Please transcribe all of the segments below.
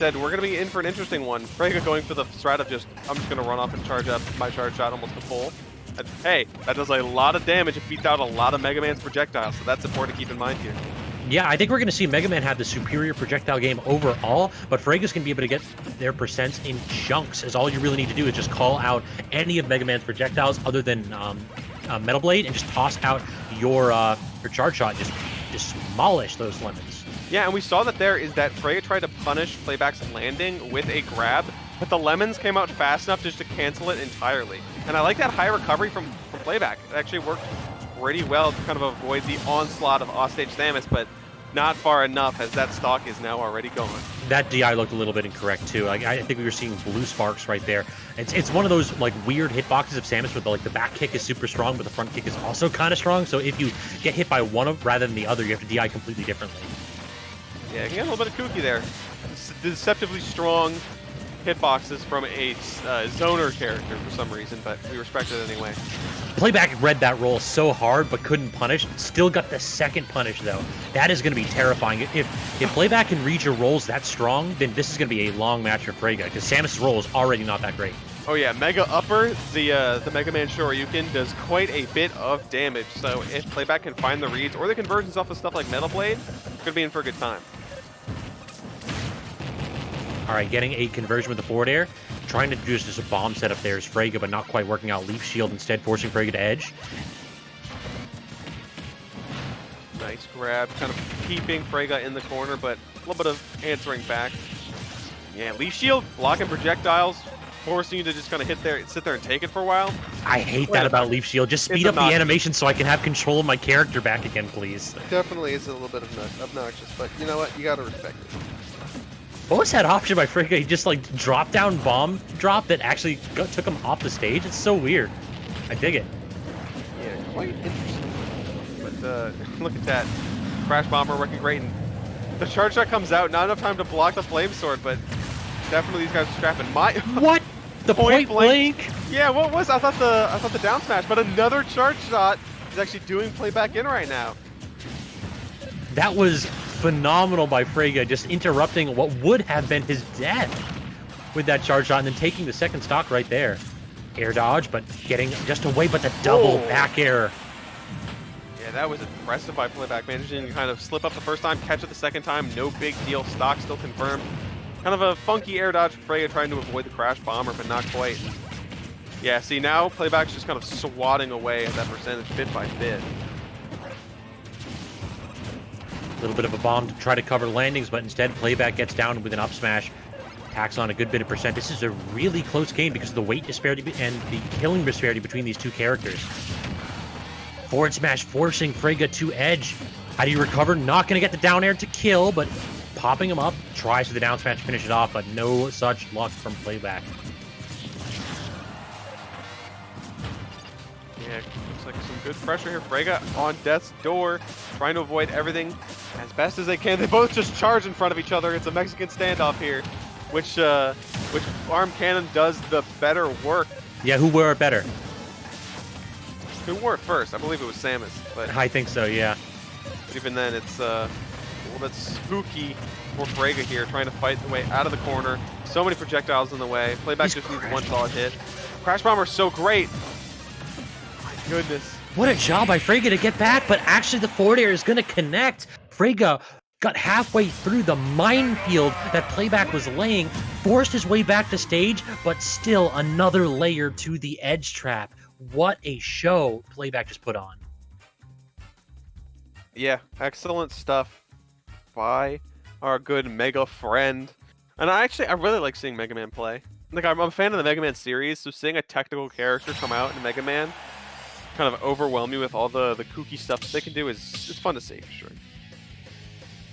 said, we're going to be in for an interesting one. Fraga going for the strat of just, I'm just going to run off and charge up my charge shot almost to full. And, hey, that does a lot of damage. It beats out a lot of Mega Man's projectiles, so that's important to keep in mind here. Yeah, I think we're going to see Mega Man have the superior projectile game overall, but Fraga's going to be able to get their percents in chunks, as all you really need to do is just call out any of Mega Man's projectiles other than Metal Blade and just toss out your charge shot, just demolish those lemons. Yeah, and we saw that there is that Fraga tried to punish Playback's landing with a grab, but the lemons came out fast enough just to cancel it entirely. And I like that high recovery from Playback. It actually worked pretty well to kind of avoid the onslaught of offstage Samus, but not far enough as that stock is now already gone. That DI looked a little bit incorrect too. I think we were seeing blue sparks right there. It's one of those like weird hitboxes of Samus where the back kick is super strong, but the front kick is also kind of strong. So if you get hit by one of rather than the other, you have to DI completely differently. Yeah, you can get a little bit of kooky there. Deceptively strong hitboxes from a zoner character for some reason, but we respect it anyway. Playback read that roll so hard but couldn't punish. Still got the second punish though. That is going to be terrifying. If Playback can read your rolls that strong, then this is going to be a long match for Fraga because Samus' roll is already not that great. Oh yeah, Mega Upper, the Mega Man Shoryuken does quite a bit of damage. So if Playback can find the reads or the conversions off of stuff like Metal Blade, could be in for a good time. All right, getting a conversion with the forward air. Trying to do just a bomb setup there is Fraga, but not quite working out. Leaf Shield instead, forcing Fraga to edge. Nice grab, kind of keeping Fraga in the corner, but a little bit of answering back. Yeah, Leaf Shield, blocking projectiles, forcing you to just kind of sit there and take it for a while. I hate that about Leaf Shield. Just speed up the animation so I can have control of my character back again, please. Definitely is a little bit obnoxious, but you know what? You gotta respect it. What was that option by Fraga? He just like drop down bomb drop that actually took him off the stage. It's so weird. I dig it. Yeah, quite interesting. But look at that. Crash Bomber working great. And the charge shot comes out. Not enough time to block the Flame Sword, but definitely these guys are scrapping. What? The point blank? Yeah, what was? I thought the down smash, but another charge shot is actually doing Playback in right now. That was phenomenal by Fraga, just interrupting what would have been his death with that charge shot and then taking the second stock right there. Air dodge, but getting just away, but the double back air. Yeah, that was impressive by Playback, managing to kind of slip up the first time, catch it the second time, no big deal, stock still confirmed. Kind of a funky air dodge for Fraga trying to avoid the Crash Bomber, but not quite. Yeah, see now Playback's just kind of swatting away at that percentage bit by bit. A little bit of a bomb to try to cover landings, but instead Playback gets down with an up smash. Tacks on a good bit of percent. This is a really close game because of the weight disparity and the killing disparity between these two characters. Forward smash forcing Fraga to edge. How do you recover? Not going to get the down air to kill, but popping him up. Tries for the down smash to finish it off, but no such luck from Playback. Yeah, looks like some good pressure here. Fraga on death's door, trying to avoid everything as best as they can. They both just charge in front of each other. It's a Mexican standoff here, which arm cannon does the better work. Yeah, who wore it better? Who wore it first? I believe it was Samus. But I think so, yeah. Even then, it's a little bit spooky for Fraga here, trying to fight the way out of the corner. So many projectiles in the way. Playback just needs one solid hit. Crash Bomber is so great. Goodness. What a job by Fraga to get back, but actually the forward air is going to connect. Fraga got halfway through the minefield that Playback was laying, forced his way back to stage, but still another layer to the edge trap. What a show Playback just put on. Yeah, excellent stuff by our good Mega friend. And I really like seeing Mega Man play. Like, I'm a fan of the Mega Man series, so seeing a technical character come out in Mega Man kind of overwhelm you with all the kooky stuff that they can do is fun to see for sure.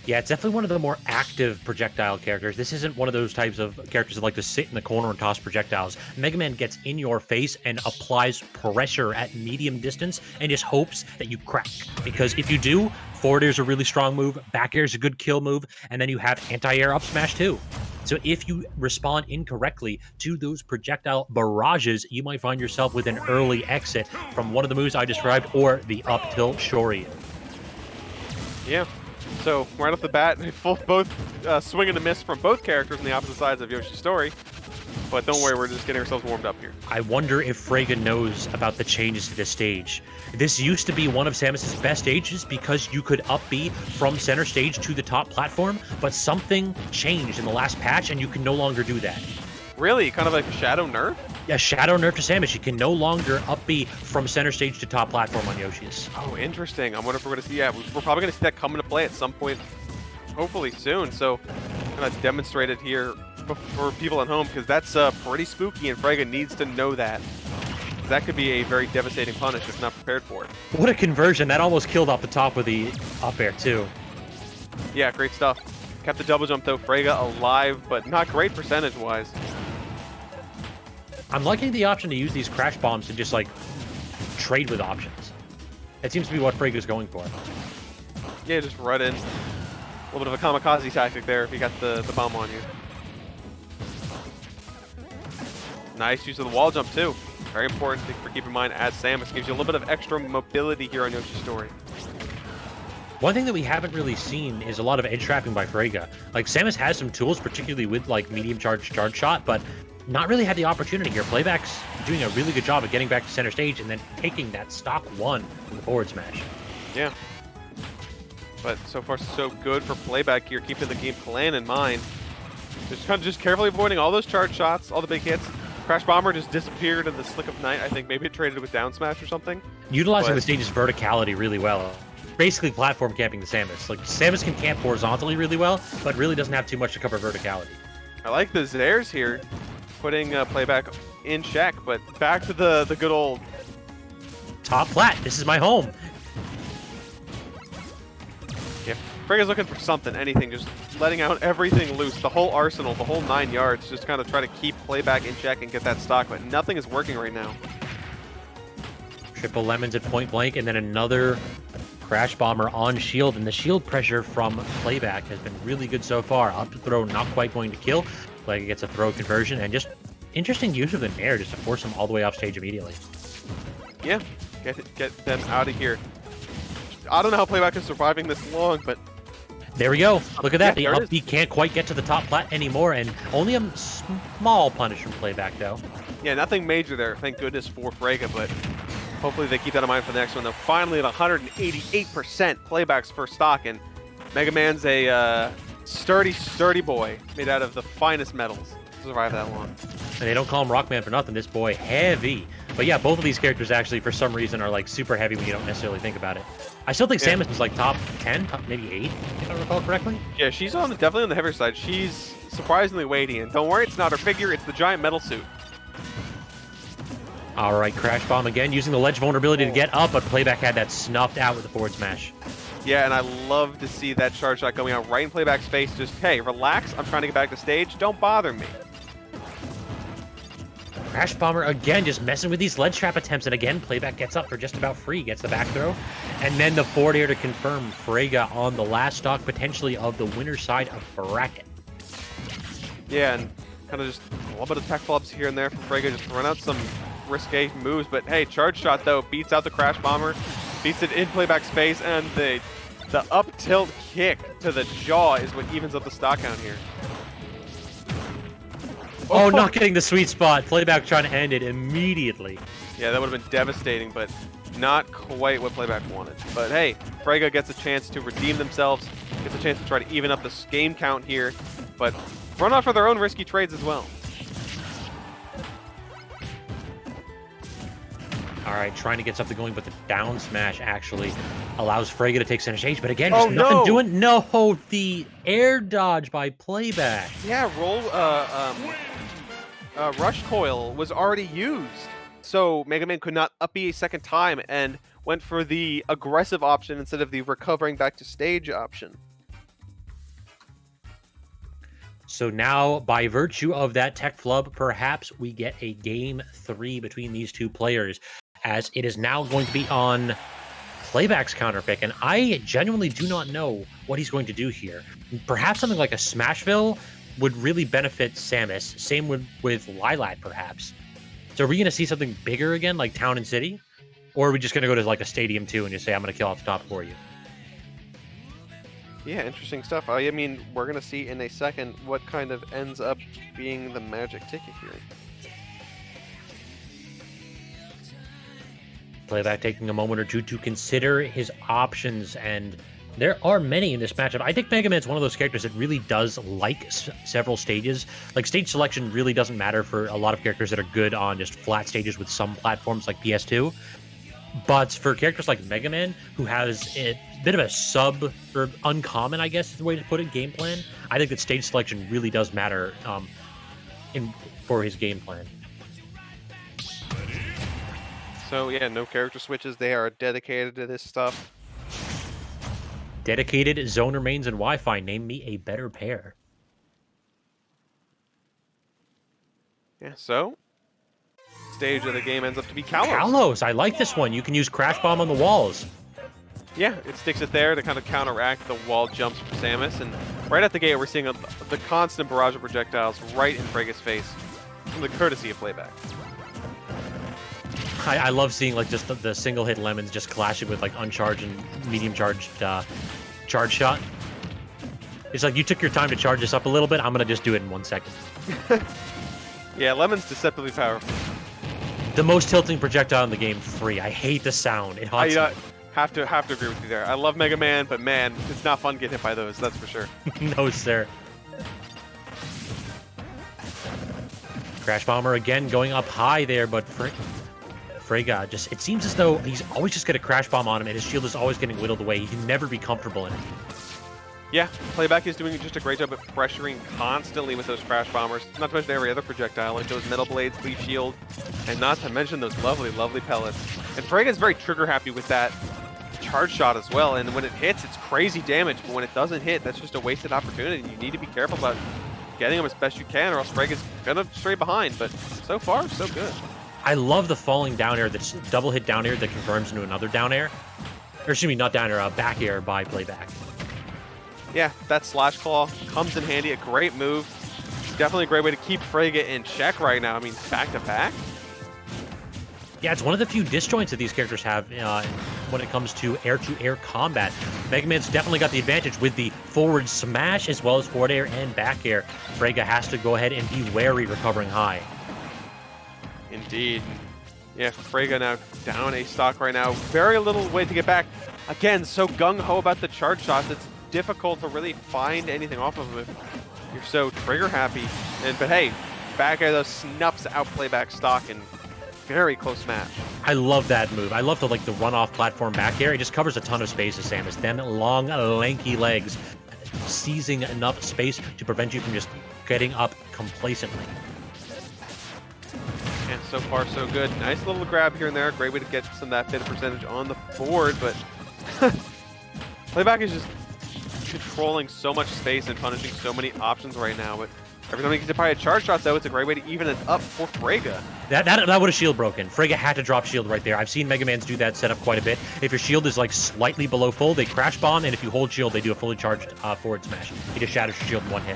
Yeah, it's definitely one of the more active projectile characters. This isn't one of those types of characters that like to sit in the corner and toss projectiles. Mega Man gets in your face and applies pressure at medium distance and just hopes that you crack. Because if you do, forward air is a really strong move, back air is a good kill move, and then you have anti-air up smash too. So if you respond incorrectly to those projectile barrages, you might find yourself with an early exit from one of the moves I described or the up tilt Shory. Yeah. So right off the bat, both swing and a miss from both characters on the opposite sides of Yoshi's story. But don't worry, we're just getting ourselves warmed up here. I wonder if Fraga knows about the changes to this stage. This used to be one of Samus's best stages because you could up B from center stage to the top platform, but something changed in the last patch and you can no longer do that. Really? Kind of like a shadow nerf? Yeah, shadow nerf to Samus. You can no longer up B from center stage to top platform on Yoshi's. Oh, interesting. I wonder if we're going to see, yeah, we're probably going to see that come into play at some point, hopefully soon. So kind of demonstrate it here for people at home, because that's pretty spooky, and Fraga needs to know that. That could be a very devastating punish if not prepared for it. What a conversion. That almost killed off the top with the up air, too. Yeah, great stuff. Kept the double jump, though. Fraga alive, but not great percentage-wise. I'm liking the option to use these crash bombs to just, like, trade with options. It seems to be what Fraga's going for. Yeah, just run in. A little bit of a kamikaze tactic there if you got the bomb on you. Nice use of the wall jump, too. Very important thing for keep in mind as Samus. Gives you a little bit of extra mobility here on Yoshi's story. One thing that we haven't really seen is a lot of edge trapping by Fraga. Like, Samus has some tools, particularly with, like, medium charge shot, but not really had the opportunity here. Playback's doing a really good job of getting back to center stage and then taking that stock one from the forward smash. Yeah. But so far, so good for Playback here, keeping the game plan in mind. Just carefully avoiding all those charge shots, all the big hits. Crash Bomber just disappeared in the slick of night. I think maybe it traded with down smash or something. Utilizing the stage's verticality really well. Basically platform camping the Samus. Like, Samus can camp horizontally really well, but really doesn't have too much to cover verticality. I like the Zairs here, putting Playback in check, but back to the good old... Top flat, this is my home. Yeah, Fraga's looking for something, anything, just letting out everything loose, the whole arsenal, the whole 9 yards, just kind of try to keep Playback in check and get that stock, but nothing is working right now. Triple lemons at point blank, and then another crash bomber on shield, and the shield pressure from Playback has been really good so far. Up throw, not quite going to kill. Playback gets a throw conversion, and just interesting use of the nair just to force him all the way off stage immediately. Yeah, get them out of here. I don't know how Playback is surviving this long, but... There we go. Look at that. Yeah, the up B can't quite get to the top plat anymore, and only a small punish from Playback, though. Yeah, nothing major there. Thank goodness for Fraga, but hopefully they keep that in mind for the next one. They're finally at 188% Playback's first stock, and Mega Man's a sturdy boy made out of the finest metals to survive that long. And they don't call him Rockman for nothing. This boy, heavy. But yeah, both of these characters actually, for some reason, are like super heavy when you don't necessarily think about it. I still think Samus is like top 10, maybe 8, if I recall correctly. Yeah, she's definitely on the heavier side. She's surprisingly weighty, and don't worry, it's not her figure, it's the giant metal suit. All right, Crash Bomb again, using the ledge vulnerability to get up, but Playback had that snuffed out with the forward smash. Yeah, and I love to see that charge shot going out right in Playback's face. Just, hey, relax, I'm trying to get back to stage, don't bother me. Crash Bomber again, just messing with these ledge trap attempts, and again, Playback gets up for just about free, gets the back throw, and then the forward air to confirm Fraga on the last stock, potentially of the winner's side of bracket. Yeah, and kind of just a little bit of tech flops here and there from Fraga, just throwing out some risque moves, but hey, charge shot though, beats out the Crash Bomber, beats it in Playback's face, and the up tilt kick to the jaw is what evens up the stock count here. Oh, not getting the sweet spot. Playback trying to end it immediately. Yeah, that would have been devastating, but not quite what Playback wanted. But hey, Fraga gets a chance to redeem themselves, gets a chance to try to even up this game count here, but run off for their own risky trades as well. All right, trying to get something going, but the down smash actually allows Fraga to take center stage. But again, just nothing doing. No, the air dodge by Playback. Yeah, Rush Coil was already used. So Mega Man could not up B a second time and went for the aggressive option instead of the recovering back to stage option. So now, by virtue of that tech flub, perhaps we get a game 3 between these two players, as it is now going to be on Playback's counterpick, and I genuinely do not know what he's going to do here. Perhaps something like a Smashville would really benefit Samus. Same with Lilat, perhaps. So are we going to see something bigger again, like Town and City? Or are we just going to go to like a Stadium 2 and just say, I'm going to kill off the top for you? Yeah, interesting stuff. I mean, we're going to see in a second what kind of ends up being the magic ticket here. Playback taking a moment or two to consider his options, and there are many in this matchup. I think Mega Man's one of those characters that really does like several stages. Like, stage selection really doesn't matter for a lot of characters that are good on just flat stages with some platforms like PS2. But for characters like Mega Man, who has a bit of a sub, or uncommon, I guess is the way to put it, game plan, I think that stage selection really does matter for his game plan. So yeah, no character switches. They are dedicated to this stuff. Dedicated, zoner mains, and Wi-Fi. Name me a better pair. Yeah, so stage of the game ends up to be Kalos. Kalos, I like this one. You can use Crash Bomb on the walls. Yeah, it sticks it there to kind of counteract the wall jumps from Samus. And right at the gate, we're seeing the constant barrage of projectiles right in Fraga's face from the courtesy of Playback. I love seeing like just the single hit lemons just clashing with like uncharged and medium charged charge shot. It's like, you took your time to charge this up a little bit. I'm gonna just do it in 1 second. Yeah, lemon's deceptively powerful. The most tilting projectile in the game, free. I hate the sound. It haunts me. Have to agree with you there. I love Mega Man, but man, it's not fun getting hit by those. That's for sure. No, sir. Crash Bomber again going up high there, but Fraga just, it seems as though he's always just got a Crash Bomb on him, and his shield is always getting whittled away. He can never be comfortable in it. Yeah, Playback is doing just a great job at pressuring constantly with those Crash Bombers, not to mention every other projectile, like those Metal Blades, Leaf Shield, and not to mention those lovely, lovely pellets. And Fraga is very trigger happy with that charge shot as well, and when it hits, it's crazy damage, but when it doesn't hit, that's just a wasted opportunity. You need to be careful about getting them as best you can, or else Fraga's gonna stray behind, but so far, so good. I love the falling down air, that's double hit down air that confirms into another down air. Or excuse me, not down air, back air by Playback. Yeah, that Slash Claw comes in handy, a great move. Definitely a great way to keep Fraga in check right now. I mean, back to back. Yeah, it's one of the few disjoints that these characters have when it comes to air-to-air combat. Mega Man's definitely got the advantage with the forward smash as well as forward air and back air. Fraga has to go ahead and be wary recovering high. Indeed. Yeah, Fraga now down a stock right now. Very little way to get back. Again, so gung-ho about the charge shots. It's difficult to really find anything off of him if you're so trigger happy. But hey, back air though snuffs out Playback stock and very close match. I love that move. I love the run-off platform back air. It just covers a ton of space, Samus. Them long, lanky legs seizing enough space to prevent you from just getting up complacently. And so far, so good. Nice little grab here and there. Great way to get some of that bit of percentage on the board, but Playback is just controlling so much space and punishing so many options right now. But every time he gets a charge shot, though, it's a great way to even it up for Fraga. That would have shield broken. Fraga had to drop shield right there. I've seen Mega Man's do that setup quite a bit. If your shield is like slightly below full, they crash bomb, and if you hold shield, they do a fully charged forward smash. He just shatters your shield in one hit.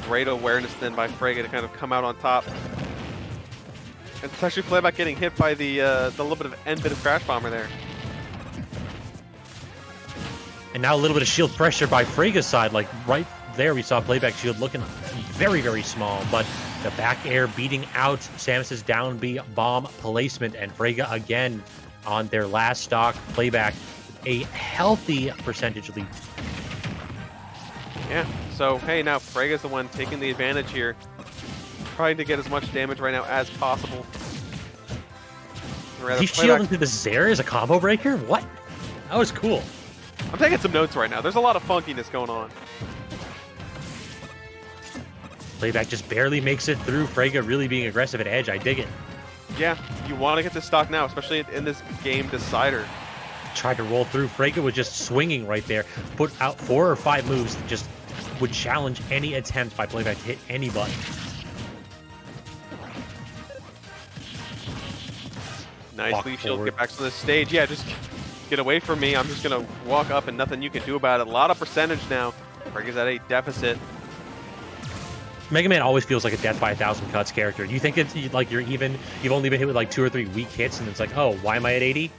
Great awareness then by Fraga to kind of come out on top. And it's actually Playback getting hit by the little bit of end bit of Crash Bomber there. And now a little bit of shield pressure by Fraga's side. Like right there, we saw Playback shield looking very, very small. But the back air beating out Samus's down B bomb placement. And Fraga again on their last stock. Playback a healthy percentage lead. Yeah, so hey, now Fraga's the one taking the advantage here. Trying to get as much damage right now as possible. He's shielding through the Zair as a combo breaker? What? That was cool. I'm taking some notes right now. There's a lot of funkiness going on. Playback just barely makes it through. Fraga really being aggressive at edge. I dig it. Yeah, you want to get this stock now, especially in this game decider. Tried to roll through. Fraga was just swinging right there. Put out 4 or 5 moves that just would challenge any attempt by Playback to hit any button. Nice leaf shield, get back to the stage. Yeah, just get away from me. I'm just going to walk up and nothing you can do about it. A lot of percentage now. Fraga's at a deficit. Mega Man always feels like a death by 1,000 cuts character. You think it's like you've only been hit with like 2 or 3 weak hits and it's like, oh, why am I at 80?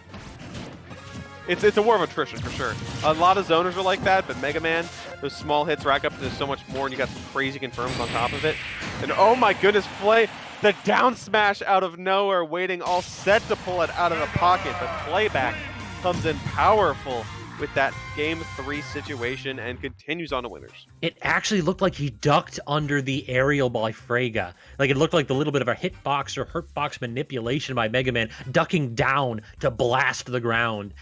It's a war of attrition for sure. A lot of zoners are like that, but Mega Man, those small hits rack up into so much more, and you got some crazy confirms on top of it. And oh my goodness, Flay, the down smash out of nowhere, waiting all set to pull it out of the pocket, but Playback comes in powerful with that Game 3 situation and continues on to winners. It actually looked like he ducked under the aerial by Fraga. Like, it looked like the little bit of a hitbox or hurtbox manipulation by Mega Man, ducking down to blast the ground.